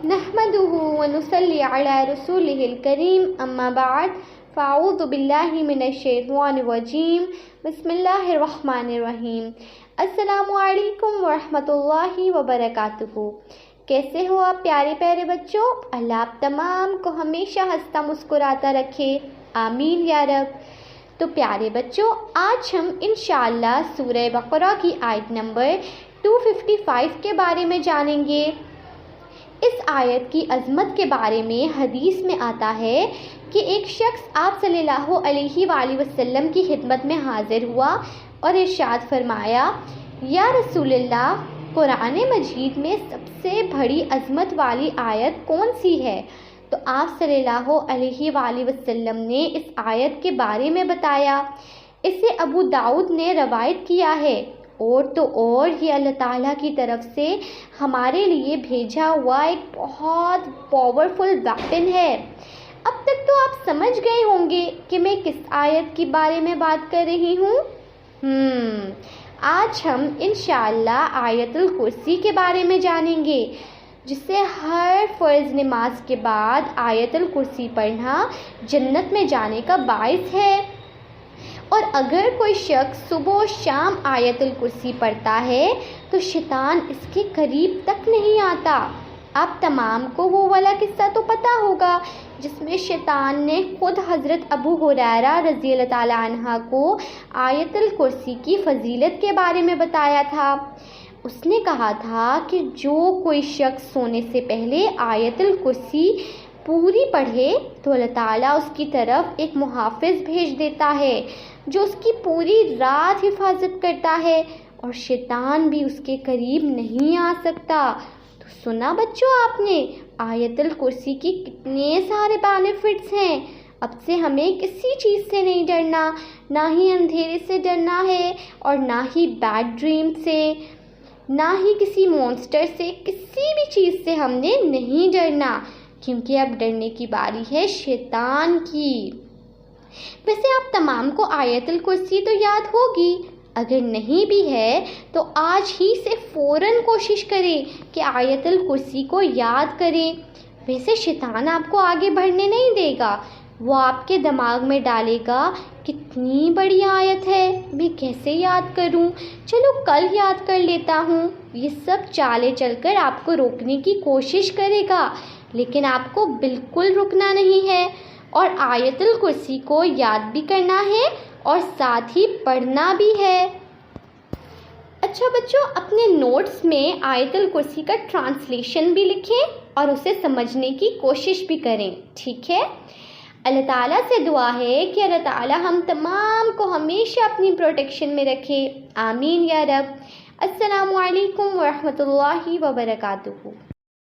نحمده ونصلي على رسوله الكريم اما بعد فاعوذ باللہ من الشیطان الرجیم بسم اللہ الرحمن الرحیم۔ السلام علیکم ورحمۃ اللہ وبرکاتہ۔ کیسے ہو آپ پیارے پیارے بچوں؟ اللہ آپ تمام کو ہمیشہ ہنستا مسکراتا رکھے، آمین یا رب۔ تو پیارے بچوں، آج ہم انشاءاللہ سورہ بقرہ کی آیت نمبر 255 کے بارے میں جانیں گے۔ اس آیت کی عظمت کے بارے میں حدیث میں آتا ہے کہ ایک شخص آپ صلی اللہ علیہ وآلہ وسلم کی خدمت میں حاضر ہوا اور ارشاد فرمایا، یا رسول اللہ، قرآن مجید میں سب سے بڑی عظمت والی آیت کون سی ہے؟ تو آپ صلی اللہ علیہ وآلہ وسلم نے اس آیت کے بارے میں بتایا۔ اسے ابو داؤد نے روایت کیا ہے، اور تو اور یہ اللہ تعالیٰ کی طرف سے ہمارے لیے بھیجا ہوا ایک بہت پاورفل ویپن ہے۔ اب تک تو آپ سمجھ گئے ہوں گے کہ میں کس آیت کے بارے میں بات کر رہی ہوں۔ آج ہم انشاءاللہ آیت الکرسی کے بارے میں جانیں گے، جسے ہر فرض نماز کے بعد آیت الکرسی پڑھنا جنت میں جانے کا باعث ہے۔ اور اگر کوئی شخص صبح و شام آیت الکرسی پڑھتا ہے تو شیطان اس کے قریب تک نہیں آتا۔ آپ تمام کو وہ والا قصہ تو پتہ ہوگا جس میں شیطان نے خود حضرت ابو ہریرہ رضی اللہ تعالیٰ عنہ کو آیت الکرسی کی فضیلت کے بارے میں بتایا تھا۔ اس نے کہا تھا کہ جو کوئی شخص سونے سے پہلے آیت الکرسی پوری پڑھے تو اللہ تعالیٰ اس کی طرف ایک محافظ بھیج دیتا ہے جو اس کی پوری رات حفاظت کرتا ہے، اور شیطان بھی اس کے قریب نہیں آ سکتا۔ تو سنا بچوں آپ نے آیت الکرسی کی کتنے سارے بینیفٹس ہیں۔ اب سے ہمیں کسی چیز سے نہیں ڈرنا، نہ ہی اندھیرے سے ڈرنا ہے، اور نہ ہی بیڈ ڈریم سے، نہ ہی کسی مونسٹر سے، کسی بھی چیز سے ہم نے نہیں ڈرنا، کیونکہ اب ڈرنے کی باری ہے شیطان کی۔ ویسے آپ تمام کو آیت الکرسی تو یاد ہوگی، اگر نہیں بھی ہے تو آج ہی سے فوراً کوشش کریں کہ آیت الکرسی کو یاد کریں۔ ویسے شیطان آپ کو آگے بڑھنے نہیں دے گا، وہ آپ کے دماغ میں ڈالے گا کتنی بڑی آیت ہے، میں کیسے یاد کروں، چلو کل یاد کر لیتا ہوں۔ یہ سب چالیں چل کر آپ کو روکنے کی کوشش کرے گا، لیکن آپ کو بالکل رکنا نہیں ہے، اور آیت الکرسی کو یاد بھی کرنا ہے اور ساتھ ہی پڑھنا بھی ہے۔ اچھا بچوں، اپنے نوٹس میں آیت الکرسی کا ٹرانسلیشن بھی لکھیں اور اسے سمجھنے کی کوشش بھی کریں، ٹھیک ہے؟ اللہ تعالیٰ سے دعا ہے کہ اللہ تعالیٰ ہم تمام کو ہمیشہ اپنی پروٹیکشن میں رکھے، آمین یا رب۔ السلام علیکم ورحمۃ اللہ وبرکاتہ۔